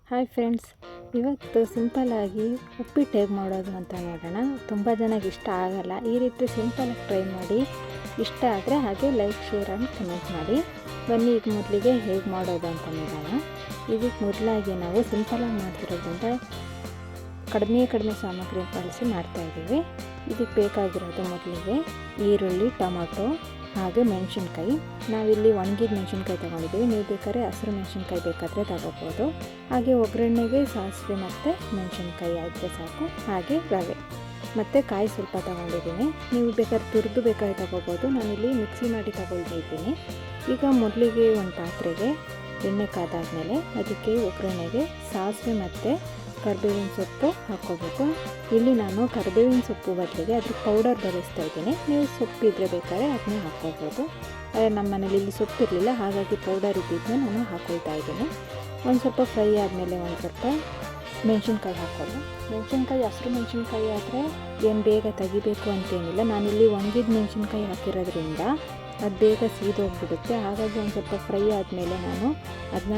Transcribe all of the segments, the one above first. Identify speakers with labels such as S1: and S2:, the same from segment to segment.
S1: Hi friends, ಇವತ್ತು ಸಿಂಪಲ್ಲಾಗಿ ಉಪ್ಪಿಟ್ಟು ಹೇಗೆ ಮಾಡೋದು ಅಂತ ನೋಡೋಣ. ತುಂಬ ಜನಕ್ಕೆ ಇಷ್ಟ ಆಗಲ್ಲ. ಈ ರೀತಿ ಸಿಂಪಲಾಗಿ ಟ್ರೈ ಮಾಡಿ. ಇಷ್ಟ ಆದರೆ ಹಾಗೆ ಲೈಕ್, ಶೇರ್ ಆ್ಯಂಡ್ ಕಮೆಂಟ್ ಮಾಡಿ. ಬನ್ನಿ ಈಗ ಮೊದಲಿಗೆ ಹೇಗೆ ಮಾಡೋದು ಅಂತ ನೋಡೋಣ. ಇದಕ್ಕೆ ಮೊದಲಾಗಿ ನಾವು ಸಿಂಪಲಾಗಿ ಮಾಡ್ತಿರೋದ್ರಿಂದ ಕಡಿಮೆ ಸಾಮಗ್ರಿ ಬಳಸಿ ಮಾಡ್ತಾಯಿದ್ದೀವಿ. ಇದಕ್ಕೆ ಬೇಕಾಗಿರೋದು ಮೊದಲಿಗೆ ಈರುಳ್ಳಿ, ಟೊಮೊಟೊ ಹಾಗೆ ಮೆಣಸಿನ್ಕಾಯಿ. ನಾವಿಲ್ಲಿ ಒಣಗಿದ ಮೆಣಸಿನ್ಕಾಯಿ ತೊಗೊಂಡಿದ್ದೀವಿ. ನೀವು ಬೇಕಾದ್ರೆ ಹಸಿರು ಮೆಣಸಿನ್ಕಾಯಿ ಬೇಕಾದರೆ ತಗೋಬೋದು. ಹಾಗೆ ಒಗ್ಗರಣೆಗೆ ಸಾಸಿವೆ ಮತ್ತು ಮೆಣಸಿನ್ಕಾಯಿ ಆದರೆ ಸಾಕು. ಹಾಗೆ ರವೆ ಮತ್ತು ಕಾಯಿ ಸ್ವಲ್ಪ ತೊಗೊಂಡಿದ್ದೀನಿ. ನೀವು ಬೇಕಾದ್ರೆ ತುರಿದು ಬೇಕಾದ್ರೆ ತೊಗೋಬೋದು. ನಾನಿಲ್ಲಿ ಮಿಕ್ಸಿ ಮಾಡಿ ತೊಗೊಳ್ತಿದ್ದೀನಿ. ಈಗ ಮೊದಲಿಗೆ ಒಂದು ಪಾತ್ರೆಗೆ ಎಣ್ಣೆ ಕಾದಾದಮೇಲೆ ಅದಕ್ಕೆ ಒಗ್ಗರಣೆಗೆ ಸಾಸಿವೆ ಮತ್ತು ಕರಿಬೇವಿನ ಸೊಪ್ಪು ಹಾಕ್ಕೋಬೇಕು. ಇಲ್ಲಿ ನಾನು ಕರಿಬೇವಿನ ಸೊಪ್ಪು ಬದಲಿಗೆ ಅದ್ರ ಪೌಡರ್ ಬಳಸ್ತಾ ಇದ್ದೀನಿ. ನೀವು ಸೊಪ್ಪಿದ್ರೆ ಬೇಕಾದ್ರೆ ಅದನ್ನೇ ಹಾಕ್ಕೋಬೋದು. ನಮ್ಮ ಮನೇಲಿ ಇಲ್ಲಿ ಸೊಪ್ಪಿರಲಿಲ್ಲ, ಹಾಗಾಗಿ ಪೌಡರ್ ಇದ್ದಿದ್ದನ್ನ ನಾನು ಹಾಕ್ಕೊಳ್ತಾ ಇದ್ದೀನಿ. ಒಂದು ಸ್ವಲ್ಪ ಫ್ರೈ ಆದಮೇಲೆ ಒಂದು ಸ್ವಲ್ಪ ಮೆಣಸಿನ್ಕಾಯಿ ಹಾಕ್ಕೊಳ್ಳಿ. ಮೆಣಸಿನ್ಕಾಯಿ ಹಸಿರು ಮೆಣಸಿನ್ಕಾಯಿ ಆದರೆ ಏನು ಬೇಗ ತೆಗಿಬೇಕು ಅಂತೇನಿಲ್ಲ. ನಾನಿಲ್ಲಿ ಒಣಗಿದ ಮೆಣಸಿನ್ಕಾಯಿ ಹಾಕಿರೋದ್ರಿಂದ ಅದು ಬೇಗ ಸೀದೋಗ್ಬಿಡುತ್ತೆ. ಹಾಗಾಗಿ ಒಂದು ಸ್ವಲ್ಪ ಫ್ರೈ ಆದಮೇಲೆ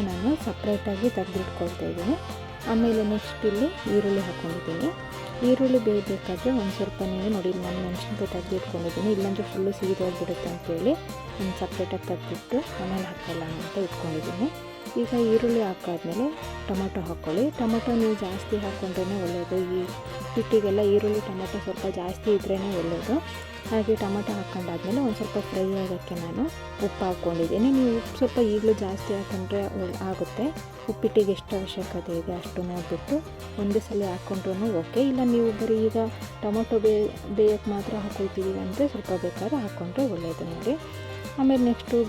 S1: ನಾನು ಸಪ್ರೇಟಾಗಿ ತೆಗೆದಿಟ್ಕೊಳ್ತಾ ಇದ್ದೀನಿ. ಆಮೇಲೆ ನೆಕ್ಸ್ಟ್ ಇಲ್ಲಿ ಈರುಳ್ಳಿ ಹಾಕ್ಕೊಂಡಿದ್ದೀನಿ. ಈರುಳ್ಳಿ ಬೇಯಬೇಕಾದ್ರೆ ಒಂದು ಸ್ವಲ್ಪ ನೀವು ನೋಡಿ, ನಾನು ಮೆಣಸಿನ್ಕಾಯಿ ತೆಗೆದಿಟ್ಕೊಂಡಿದ್ದೀನಿ. ಇಲ್ಲಾಂದರೆ ಫುಲ್ಲು ಸೀದೋಗ್ಬಿಡುತ್ತೆ ಅಂತೇಳಿ ನಾನು ಸಪ್ರೇಟಾಗಿ ತೆಗೆದಿಟ್ಟು ಆಮೇಲೆ ಹಾಕೋಲ್ಲ ಅಂತ ಇಟ್ಕೊಂಡಿದ್ದೀನಿ. ಈಗ ಈರುಳ್ಳಿ ಹಾಕಾದ್ಮೇಲೆ ಟೊಮೊಟೊ ಹಾಕ್ಕೊಳ್ಳಿ. ಟೊಮೊಟೊ ನೀವು ಜಾಸ್ತಿ ಹಾಕ್ಕೊಂಡ್ರೇ ಒಳ್ಳೆಯದು. ಈ ಉಪ್ಪಿಟ್ಟಿಗೆಲ್ಲ ಈರುಳ್ಳಿ ಟೊಮೊಟೊ ಸ್ವಲ್ಪ ಜಾಸ್ತಿ ಇದ್ರೇ ಒಳ್ಳೆಯದು. ಹಾಗೆ ಟೊಮೊಟೊ ಹಾಕ್ಕೊಂಡಾದ್ಮೇಲೆ ಒಂದು ಸ್ವಲ್ಪ ಫ್ರೈ ಆಗೋಕ್ಕೆ ನಾನು ಉಪ್ಪು ಹಾಕ್ಕೊಂಡಿದ್ದೀನಿ. ನೀವು ಉಪ್ಪು ಸ್ವಲ್ಪ ಈಗಲೂ ಜಾಸ್ತಿ ಹಾಕ್ಕೊಂಡ್ರೆ ಆಗುತ್ತೆ. ಉಪ್ಪಿಟ್ಟಿಗೆ ಎಷ್ಟು ಅವಶ್ಯಕತೆ ಇದೆ ಅಷ್ಟು ನೋಡಿಬಿಟ್ಟು ಒಂದೇ ಸಲ ಹಾಕ್ಕೊಂಡ್ರೂ ಓಕೆ. ಇಲ್ಲ ನೀವು ಬರೀ ಈಗ ಟೊಮೊಟೊ ಬೇಯಕ್ಕೆ ಮಾತ್ರ ಹಾಕ್ಕೊಳ್ತೀವಿ ಅಂದರೆ ಸ್ವಲ್ಪ ಬೇಕಾದ್ರೆ ಹಾಕ್ಕೊಂಡ್ರೆ ಒಳ್ಳೆಯದು ನೋಡಿ. ಆಮೇಲೆ ನೆಕ್ಸ್ಟು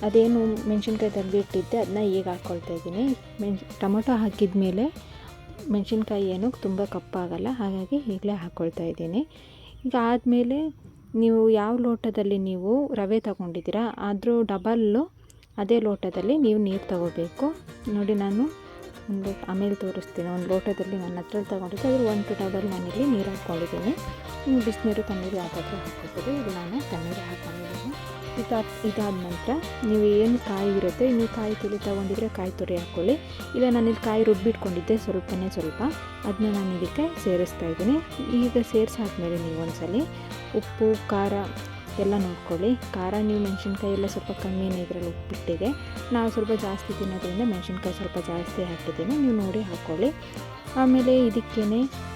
S1: ಅದೇನು ಮೆಣಸಿನ್ಕಾಯಿ ತೆಗೆದಿಟ್ಟಿದ್ದೆ ಅದನ್ನ ಈಗ ಹಾಕ್ಕೊಳ್ತಾ ಇದ್ದೀನಿ. ಟೊಮೊಟೊ ಹಾಕಿದ ಮೇಲೆ ಮೆಣಸಿನ್ಕಾಯಿ ಏನು ತುಂಬ ಕಪ್ಪಾಗಲ್ಲ, ಹಾಗಾಗಿ ಈಗಲೇ ಹಾಕ್ಕೊಳ್ತಾ ಇದ್ದೀನಿ. ಈಗ ಆದಮೇಲೆ ನೀವು ಯಾವ ಲೋಟದಲ್ಲಿ ನೀವು ರವೆ ತಗೊಂಡಿದ್ದೀರಾ ಅದ್ರ ಡಬಲ್ಲು ಅದೇ ಲೋಟದಲ್ಲಿ ನೀವು ನೀರು ತಗೋಬೇಕು ನೋಡಿ. ನಾನು ಒಂದು ಆಮೇಲೆ ತೋರಿಸ್ತೀನಿ. ಒಂದು ಲೋಟದಲ್ಲಿ ನನ್ನ ಹತ್ರ ತಗೊಂಡಿದ್ದೆ, ಅದ್ರ 1 to ಡಬಲ್ ನಾನಿಲ್ಲಿ ನೀರು ಹಾಕ್ಕೊಂಡಿದ್ದೀನಿ. ನೀವು ಬಿಸಿನೀರು ತಣ್ಣೀರು ಯಾವ್ದಾದ್ರೂ ಹಾಕ್ಕೋಬೋದು. ಇಲ್ಲ ನಾನು ತಣ್ಣೀರು ಹಾಕ್ಕೊಂಡಿದ್ದೀನಿ. ಇದಾದ ನಂತರ ನೀವು ಏನು ಕಾಯಿ ಇರುತ್ತೆ, ನೀವು ಕಾಯಿ ತುರಿ ತೊಗೊಂಡಿದ್ರೆ ಕಾಯಿ ತುರಿ ಹಾಕ್ಕೊಳ್ಳಿ. ಇಲ್ಲ ನಾನಿಲ್ಲಿ ಕಾಯಿ ರುಬ್ಬಿಟ್ಕೊಂಡಿದ್ದೆ ಸ್ವಲ್ಪ ಅದನ್ನ ನಾನು ಇದಕ್ಕೆ ಸೇರಿಸ್ತಾ ಇದ್ದೀನಿ. ಈಗ ಸೇರಿಸಾದ್ಮೇಲೆ ನೀವು ಒಂದ್ಸಲ ಉಪ್ಪು ಖಾರ ಎಲ್ಲ ನೋಡ್ಕೊಳ್ಳಿ. ಖಾರ ನೀವು ಮೆಣಸಿನ್ಕಾಯಿ ಎಲ್ಲ ಸ್ವಲ್ಪ ಕಮ್ಮಿನೇ ಇದರಲ್ಲಿ ಉಪ್ಪಿಟ್ಟಿಗೆ. ನಾವು ಸ್ವಲ್ಪ ಜಾಸ್ತಿ ತಿನ್ನೋದ್ರಿಂದ ಮೆಣಸಿನ್ಕಾಯಿ ಸ್ವಲ್ಪ ಜಾಸ್ತಿ ಹಾಕಿದ್ದೀನಿ, ನೀವು ನೋಡಿ ಹಾಕ್ಕೊಳ್ಳಿ. ಆಮೇಲೆ ಇದಕ್ಕೇ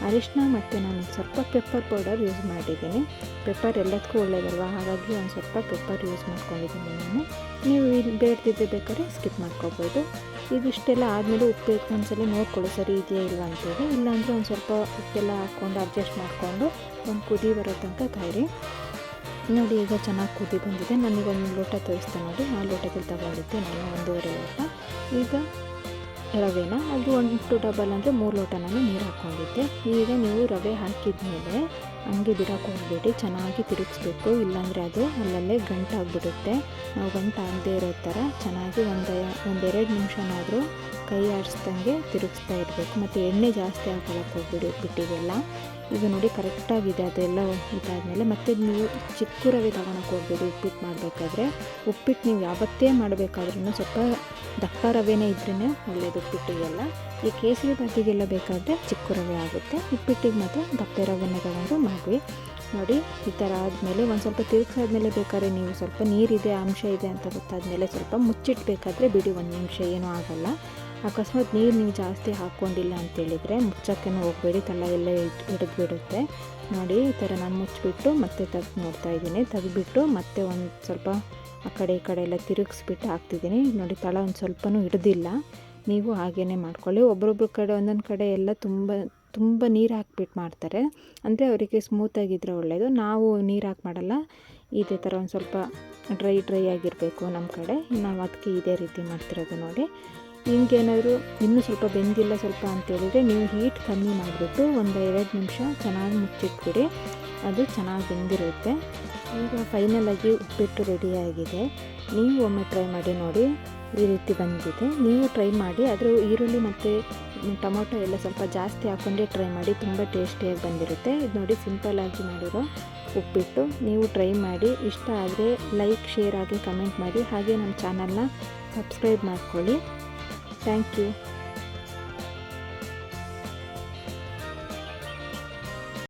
S1: ಅರಿಶಿನ ಮತ್ತು ನಾನು ಸ್ವಲ್ಪ ಪೆಪ್ಪರ್ ಪೌಡರ್ ಯೂಸ್ ಮಾಡಿದ್ದೀನಿ. ಪೆಪ್ಪರ್ ಎಲ್ಲದಕ್ಕೂ ಒಳ್ಳೆಯದಲ್ವ, ಹಾಗಾಗಿ ಒಂದು ಸ್ವಲ್ಪ ಪೆಪ್ಪರ್ ಯೂಸ್ ಮಾಡ್ಕೊಂಡಿದ್ದೀನಿ ನಾನು. ನೀವು ಇಲ್ಲಿ ಬೇಡ್ತಿದ್ದೆ ಬೇಕಾದ್ರೆ ಸ್ಕಿಪ್ ಮಾಡ್ಕೋಬೋದು. ಇದಿಷ್ಟೆಲ್ಲ ಆದಮೇಲೆ ಉಪ್ಪು ಒಂದ್ಸಲ ನೋಡ್ಕೊಳ್ಳಿ ಸರಿ ಇದೆಯಾ ಇಲ್ಲ ಅಂತೇಳಿ. ಇಲ್ಲಾಂದರೆ ಒಂದು ಸ್ವಲ್ಪ ಉಪ್ಪೆಲ್ಲ ಹಾಕ್ಕೊಂಡು ಅಡ್ಜಸ್ಟ್ ಮಾಡಿಕೊಂಡು ಒಂದು ಕುದಿ ಬರೋ ತನಕ ಕಾಯಿರಿ ನೋಡಿ. ಈಗ ಚೆನ್ನಾಗಿ ಕುದಿ ಬಂದಿದೆ. ನನಗೆ ಒಂದು ಲೋಟ ತೋರಿಸ್ತಾ ನೋಡಿ, ಆ ಲೋಟದಲ್ಲಿ ತಗೊಂಡಿದ್ದೆ ನಾನು 1.5 ಲೋಟ. ಈಗ ರವೆನ ಅದು 1 to ಡಬಲ್ ಅಂದರೆ 3 ಲೋಟ ನಾನು ನೀರು ಹಾಕ್ಕೊಂಡಿದ್ದೆ. ಈಗ ನೀವು ರವೆ ಹಾಕಿದ ಮೇಲೆ ಹಂಗೆ ಬಿಡೋಕೆ ಹೋಗಬೇಡಿ, ಚೆನ್ನಾಗಿ ತಿರುಗಿಸ್ಬೇಕು. ಇಲ್ಲಾಂದರೆ ಅದು ಅಲ್ಲಲ್ಲೇ ಗಂಟಾಗ್ಬಿಡುತ್ತೆ. ನಾವು ಗಂಟಾಗದೇ ಇರೋ ಥರ ಚೆನ್ನಾಗಿ ಒಂದೆರಡು ನಿಮಿಷನಾದರೂ ಕೈ ಆಡಿಸ್ದಂಗೆ ತಿರುಗಿಸ್ತಾ ಇರಬೇಕು. ಮತ್ತು ಎಣ್ಣೆ ಜಾಸ್ತಿ ಹಾಕೊಳ್ಳೋಕೆ ಹೋಗ್ಬೇಡಿ ಉಪ್ಪಿಟ್ಟಿಗೆಲ್ಲ. ಈಗ ನೋಡಿ ಕರೆಕ್ಟಾಗಿದೆ ಅದೆಲ್ಲ. ಇದಾದಮೇಲೆ ಮತ್ತೆ ನೀವು ಚಿಕ್ಕ ರವೆ ತಗೊಳಕ್ಕೆ ಹೋಗ್ಬೇಡಿ ಉಪ್ಪಿಟ್ಟು ಮಾಡಬೇಕಾದ್ರೆ. ಉಪ್ಪಿಟ್ಟು ನೀವು ಯಾವತ್ತೇ ಮಾಡಬೇಕಾದ್ರೂ ಸ್ವಲ್ಪ ದಪ್ಪ ರವೆನೇ ಇದ್ರೇ ಒಳ್ಳೆಯದು ಉಪ್ಪಿಟ್ಟಿಗೆಲ್ಲ. ಈ ಕೇಸರಿ ಬಾತಿಗೆಲ್ಲ ಬೇಕಾದರೆ ಚಿಕ್ಕ ರವೆ ಆಗುತ್ತೆ, ಉಪ್ಪಿಟ್ಟಿಗೆ ಮಾತ್ರ ದಪ್ಪ ರವೆನೇ ತಗೊಂಡು ಮಾಡಿ ನೋಡಿ. ಈ ಥರ ಆದಮೇಲೆ ಒಂದು ಸ್ವಲ್ಪ ತಿರುಗಿಸಾದ್ಮೇಲೆ ಬೇಕಾದ್ರೆ ನೀವು ಸ್ವಲ್ಪ ನೀರಿದೆ ಅಂಶ ಇದೆ ಅಂತ ಗೊತ್ತಾದಮೇಲೆ ಸ್ವಲ್ಪ ಮುಚ್ಚಿಟ್ಬೇಕಾದ್ರೆ ಬಿಡಿ, 1 ನಿಮಿಷ ಏನೂ ಆಗೋಲ್ಲ. ಅಕಸ್ಮಾತ್ ನೀರು ನೀವು ಜಾಸ್ತಿ ಹಾಕ್ಕೊಂಡಿಲ್ಲ ಅಂತೇಳಿದರೆ ಮುಚ್ಚೋಕ್ಕೇನು ಹೋಗಬೇಡಿ, ತಲೆ ಎಲ್ಲ ಹಿಡಿದ್ಬಿಡುತ್ತೆ ನೋಡಿ. ಈ ಥರ ನಾನು ಮುಚ್ಚಿಬಿಟ್ಟು ಮತ್ತೆ ತೆಗ್ದು ನೋಡ್ತಾಯಿದ್ದೀನಿ. ತೆಗೆದ್ಬಿಟ್ಟು ಮತ್ತೆ ಒಂದು ಸ್ವಲ್ಪ ಆ ಕಡೆ ಈ ಕಡೆ ಎಲ್ಲ ತಿರುಗಿಸ್ಬಿಟ್ಟು ಹಾಕ್ತಿದ್ದೀನಿ ನೋಡಿ. ತಳ ಒಂದು ಸ್ವಲ್ಪನೂ ಹಿಡ್ದಿಲ್ಲ. ನೀವು ಹಾಗೇ ಮಾಡ್ಕೊಳ್ಳಿ. ಒಬ್ಬೊಬ್ರ ಕಡೆ ಒಂದೊಂದು ಕಡೆ ಎಲ್ಲ ತುಂಬ ನೀರು ಹಾಕ್ಬಿಟ್ಟು ಮಾಡ್ತಾರೆ, ಅಂದರೆ ಅವರಿಗೆ ಸ್ಮೂತಾಗಿದ್ದರೆ ಒಳ್ಳೆಯದು. ನಾವು ನೀರು ಹಾಕಿ ಮಾಡಲ್ಲ, ಇದೇ ಥರ ಒಂದು ಸ್ವಲ್ಪ ಡ್ರೈ ಆಗಿರಬೇಕು ನಮ್ಮ ಕಡೆ. ನಾವು ಅದಕ್ಕೆ ಇದೇ ರೀತಿ ಮಾಡ್ತಿರೋದು ನೋಡಿ. ಹಿಂಗೇನಾದರೂ ಇನ್ನೂ ಸ್ವಲ್ಪ ಬೆಂದಿಲ್ಲ ಸ್ವಲ್ಪ ಅಂತೇಳಿದರೆ ನೀವು ಹೀಟ್ ಕಮ್ಮಿ ಮಾಡಿಬಿಟ್ಟು 1-2 ನಿಮಿಷ ಚೆನ್ನಾಗಿ ಮುಚ್ಚಿಟ್ಬಿಡಿ, ಅದು ಚೆನ್ನಾಗಿ ಬೆಂದಿರುತ್ತೆ. ಈಗ ಫೈನಲಾಗಿ ಉಪ್ಪಿಟ್ಟು ರೆಡಿಯಾಗಿದೆ. ನೀವು ಒಮ್ಮೆ ಟ್ರೈ ಮಾಡಿ ನೋಡಿ, ಈ ರೀತಿ ಬಂದಿದೆ. ನೀವು ಟ್ರೈ ಮಾಡಿ. ಆದರೆ ಈರುಳ್ಳಿ ಮತ್ತು ಟೊಮೊಟೊ ಎಲ್ಲ ಸ್ವಲ್ಪ ಜಾಸ್ತಿ ಹಾಕ್ಕೊಂಡೇ ಟ್ರೈ ಮಾಡಿ, ತುಂಬ ಟೇಸ್ಟಿಯಾಗಿ ಬಂದಿರುತ್ತೆ. ಇದು ನೋಡಿ ಸಿಂಪಲ್ಲಾಗಿ ಮಾಡಿರೋ ಉಪ್ಪಿಟ್ಟು. ನೀವು ಟ್ರೈ ಮಾಡಿ. ಇಷ್ಟ ಆದರೆ ಲೈಕ್, ಶೇರ್ ಆಗಿ ಕಮೆಂಟ್ ಮಾಡಿ. ಹಾಗೆ ನಮ್ಮ ಚಾನಲ್ನ ಸಬ್ಸ್ಕ್ರೈಬ್ ಮಾಡ್ಕೊಳ್ಳಿ. Thank you.